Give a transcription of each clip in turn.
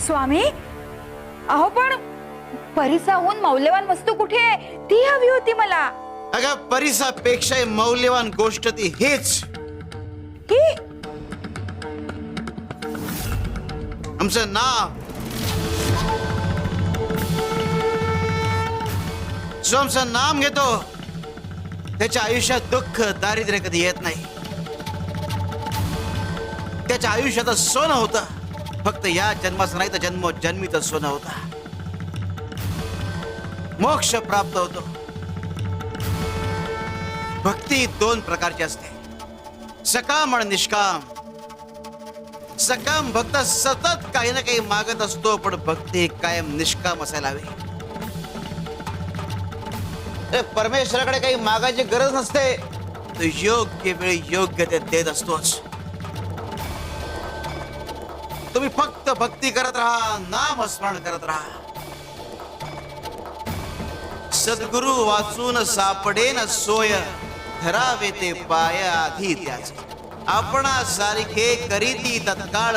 स्वामी, अहो पण परिसाहून मौल्यवान वस्तू कुठे आहे? ती हवी होती मला. अगं परिसापेक्षा मौल्यवान गोष्ट ती हेच, ही आमचं नाव. जो आमचं नाम घेतो त्याच्या आयुष्यात दुःख दारिद्र्य कधी येत नाही. त्याच्या आयुष्यात सोनं होतं, फक्त या जन्माचं नाही तर जन्मोजन्मीचं सोनं होतं. मोक्ष प्राप्त होतो. भक्ती दोन प्रकारची असते, सकाम आणि निष्काम. सकाम भक्त सतत काही ना काही मागत असतो, पण भक्ती कायम निष्काम असायला हवी. परमेश्वराकडे काही मागायची गरज नसते, तो योग्य वेळी योग्य ते देत असतोच. तुम्ही फक्त भक्ती करत राहा, नाम स्मरण करत राहा. सद्गुरु वाचून सापडेन सोय, धरावे ते पाय आधी त्याच. आपणा सारखे करीती तत्काळ,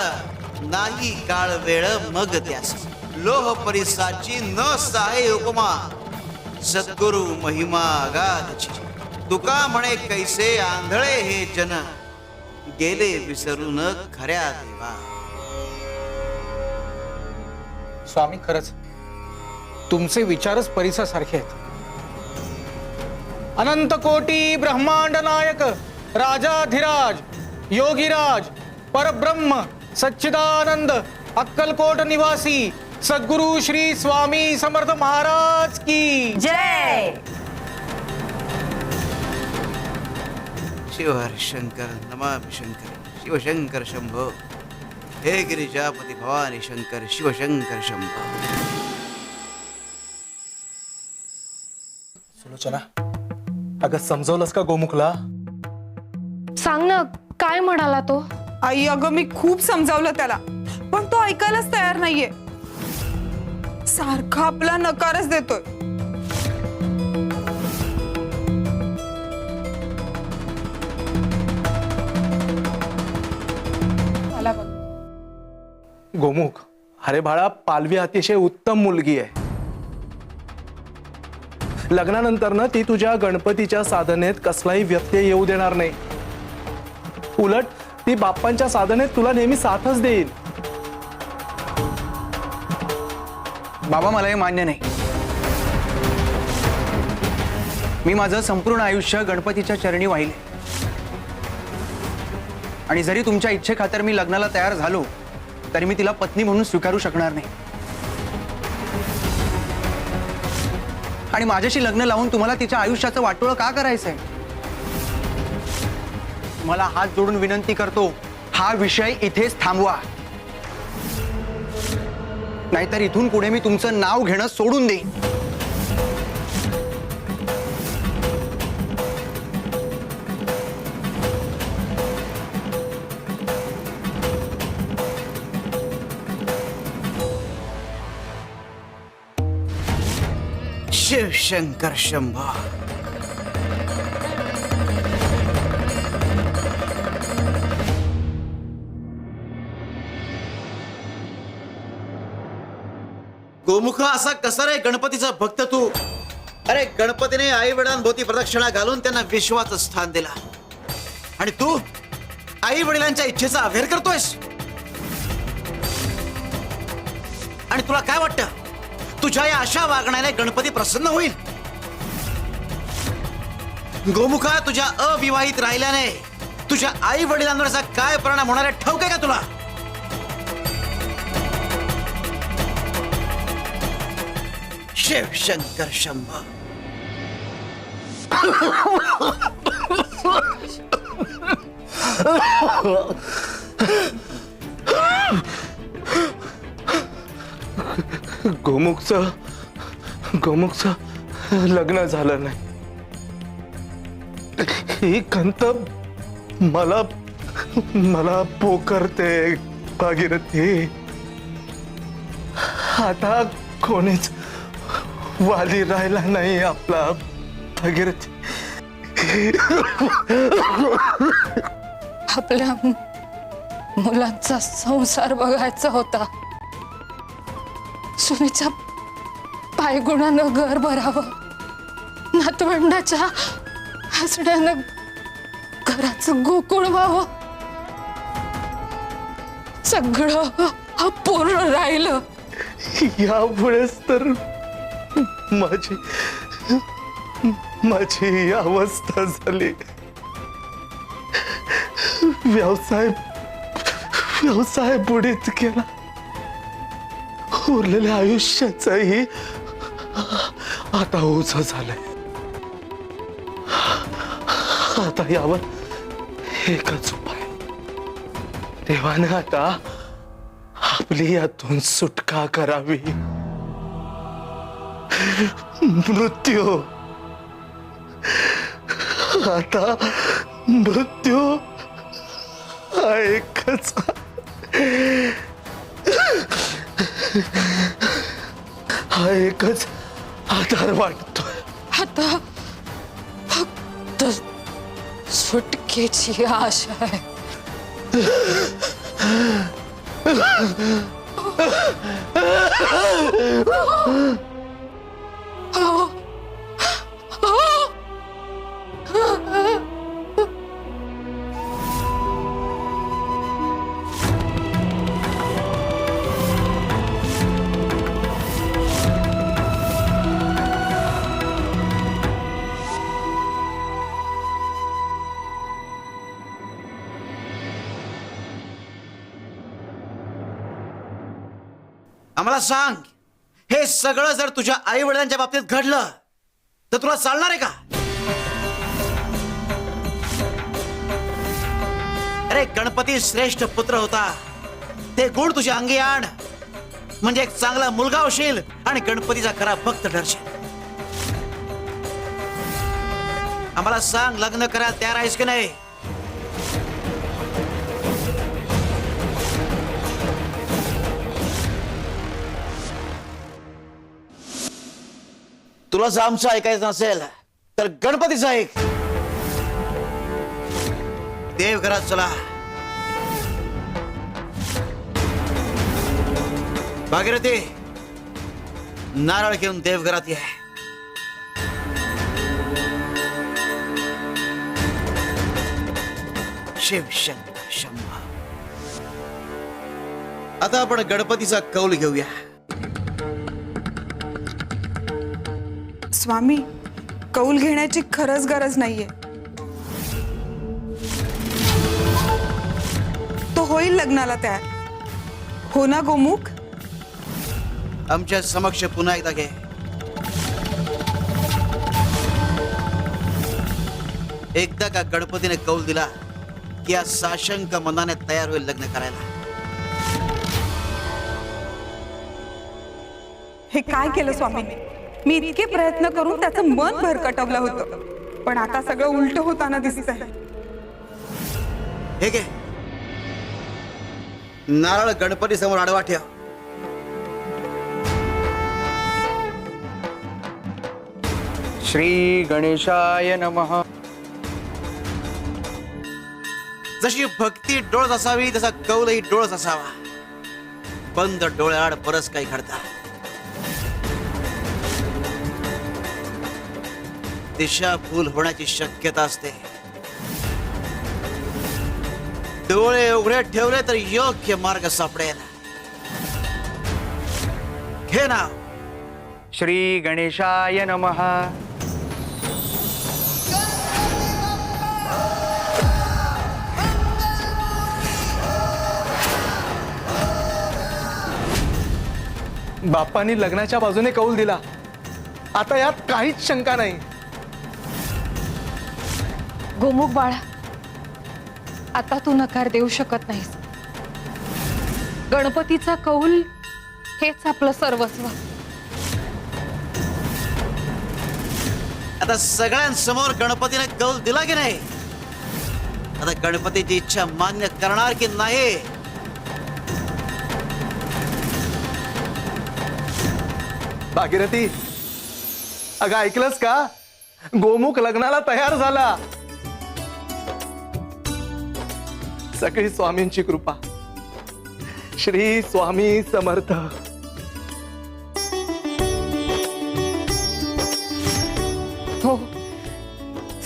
नाही काळ वेळ मग त्यास. लोह परिसाची न साहे उपमा, सद्गुरु महिमा अगाधची. तुका म्हणे कैसे आंधळे हे जन, गेले विसरून खऱ्या देवा. स्वामी, खरंच तुमचे विचारच परिसासारखे आहेत. अनंत कोटी ब्रह्मांड नायक, राजाधिराज, योगीराज, परब्रह्म, सच्चिदानंद, अक्कलकोट निवासी सद्गुरु श्री स्वामी समर्थ महाराज की जय. शिव हर शंकर, नमामि शंकर, शिवशंकर शंभो. हे गिरिजापती भवानी शंकर, शिवशंकर शंभो. सुलोचना, अगं समजवलंस का गोमुखला? सांग ना, काय म्हणाला तो? आई, अगं मी खूप समजावलं त्याला, पण तो ऐकायलाच तयार नाहीये. सारखा आपला नकारच देतोय. मला बघ. गोमुख, अरे बाळा, पालवी अतिशय उत्तम मुलगी आहे. लग्नानंतर ना ती तुझ्या गणपतीच्या साधनेत कसलाही व्यत्यय येऊ देणार नाही. उलट ती बाप्पांच्या साधनेत तुला नेहमी साथच देईल. बाबा, मला हे मान्य नाही. मी माझं संपूर्ण आयुष्य गणपतीच्या चरणी वाहिले, आणि जरी तुमच्या इच्छेखातर मी लग्नाला तयार झालो तरी मी तिला पत्नी म्हणून स्वीकारू शकणार नाही. आणि माझ्याशी लग्न लावून तुम्हाला तिच्या आयुष्याचं वाटोळं का करायचंय? तुम्हाला हात जोडून विनंती करतो, हा विषय इथेच थांबवा, नाहीतर इथून पुढे मी तुमचं नाव घेणं सोडून देईन. शिवशंकर शंभो. गोमुख, असा कसा रे गणपतीचा भक्त तू? अरे गणपतीने आई वडिलांभोवती प्रदक्षिणा घालून त्यांना विश्वाचं स्थान दिला, आणि तू आई वडिलांच्या इच्छेचा अव्हेर करतोयस. आणि तुला काय वाटतं, तुझ्या या अशा वागण्याने गणपती प्रसन्न होईल? गोमुखा, तुझ्या अविवाहित राहिल्याने तुझ्या आई वडिलांवरचा काय परिणाम होणार आहे ठाऊक आहे का तुला? शिवशंकर शंभो. गोमुखचं लग्न झालं नाही. ही खंत मला मला पोखरते भागीरथी. आता कोणीच वाली राहिला नाही आपला भागीरथी. आपल्या मुलांचा संसार बघायचा होता. सुनेच्या पायगुणानं घर भरावं, नातवंडाच्या हसण्यानं घराचं गोकुळ व्हावं, सगळं अपूर्ण राहिलं. यामुळेच तर माझी ही अवस्था झाली. व्यवसाय बुडीत गेला. उरलेल्या आयुष्याचाही आता ओझं झालंय. आता यावर एकच उपाय. देवाने आता आपली यातून सुटका करावी. मृत्यू. आता मृत्यू हा एकच आधार वाटतोय. आता फक्त सुटकेची आशा आहे. आम्हाला सांग, हे सगळं जर तुझ्या आई वडिलांच्या बाबतीत घडलं तर तुला चालणार आहे का? अरे गणपती श्रेष्ठ पुत्र होता, ते गुण तुझ्या अंगी आण, म्हणजे एक चांगला मुलगा होशील आणि गणपतीचा खरा भक्त ठरशील. आम्हाला सांग, लग्न करायला तयार आहेस की नाही? तुला जर आमचं ऐकायचं नसेल तर गणपतीचं ऐक. देवघरात चला. भागीरथी, नारळ घेऊन देवघरात ये. शिव शंकर शंभा. आता आपण गणपतीचा कौल घेऊया. स्वामी, कौल घेण्याची खरंच गरज नाहीये. तो होईल लग्नाला तयार. हो ना गोमुख? आमच्या समक्ष पुन्हा एकदा घे. एकदा का गणपतीने कौल दिला की या साशंक मनाने तयार होईल लग्न करायला. हे काय केलं स्वामी? मी इतके प्रयत्न करून त्याचं मन भरकटवलं होतं, पण आता सगळं उलट होताना दिसतंय. हे घे, नारळ गणपती समोर आडवा ठेव. श्री गणेशाय नमः. जशी भक्ती डोळस असावी तसा कौलही डोळस असावा. बंद डोळ्याआड बरंच काही घडतं. दिशाभूल होण्याची शक्यता असते. डोळे उघडे ठेवले तर योग्य मार्ग सापडेल. घे नाव. श्री गणेशाय नमः. बाप्पांनी लग्नाच्या बाजूने कौल दिला. आता यात काहीच शंका नाही. गोमुख बाळा, आता तू नकार देऊ शकत नाहीस. गणपतीचा कौल हेच आपलं सर्वस्व. आता सगळ्यांसमोर गणपतीने कौल दिला की नाही? आता गणपतीची इच्छा मान्य करणार की नाही? भागीरथी, अगं ऐकलंस का? गोमुख लग्नाला तयार झाला. सगळी स्वामींची कृपा. श्री स्वामी समर्थ.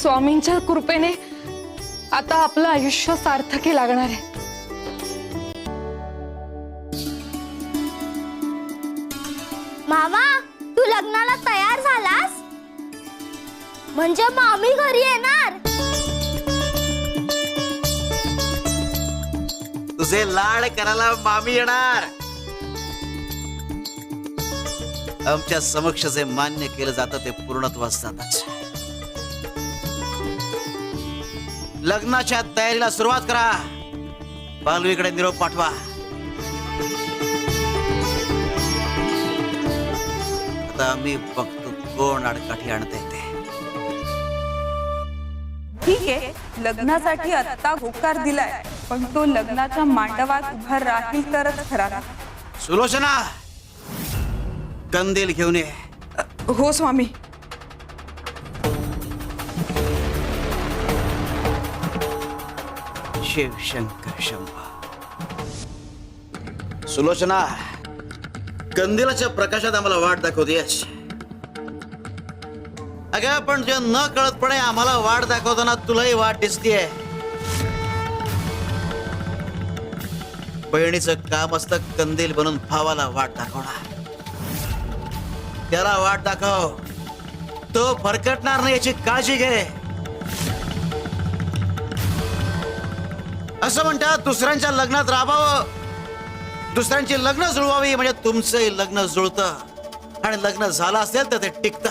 स्वामींच्या कृपेने आता आपलं आयुष्य सार्थकी लागणार आहे. मामा, तू लग्नाला तयार झालास? म्हणजे मामी घरी येणार? तुझे लाड करायला मामी येणार. आमच्या समक्ष जे मान्य केलं जातं ते पूर्णत्वास जातच. लग्नाच्या तयारीला सुरुवात करा. पालवीकडे निरोप पाठवा. आता आम्ही बघतो कोण आडकाठी आणता येते. ठीक आहे, लग्नासाठी आत्ता होकार दिलाय, पण तो लग्नाच्या मांडवात उभा राहील तरच खरा. सुलोचना, कंदील घेऊन ये. हो स्वामी. शिवशंकर शंभा. सुलोचना, कंदिलाच्या प्रकाशात आम्हाला वाट दाखवतेस. अगं पण जे न कळतपणे आम्हाला वाट दाखवताना तुलाही वाट दिसतीये. बहिणीचं काम असतं कंदील बनून भावाला वाट दाखवणार. त्याला वाट दाखव, तो भरकटणार नाही याची काळजी घे. असं म्हणतात दुसऱ्यांच्या लग्नात राहावं, दुसऱ्यांची लग्न जुळवावी, म्हणजे तुमचंही लग्न जुळतं आणि लग्न झालं असेल तर ते टिकतं.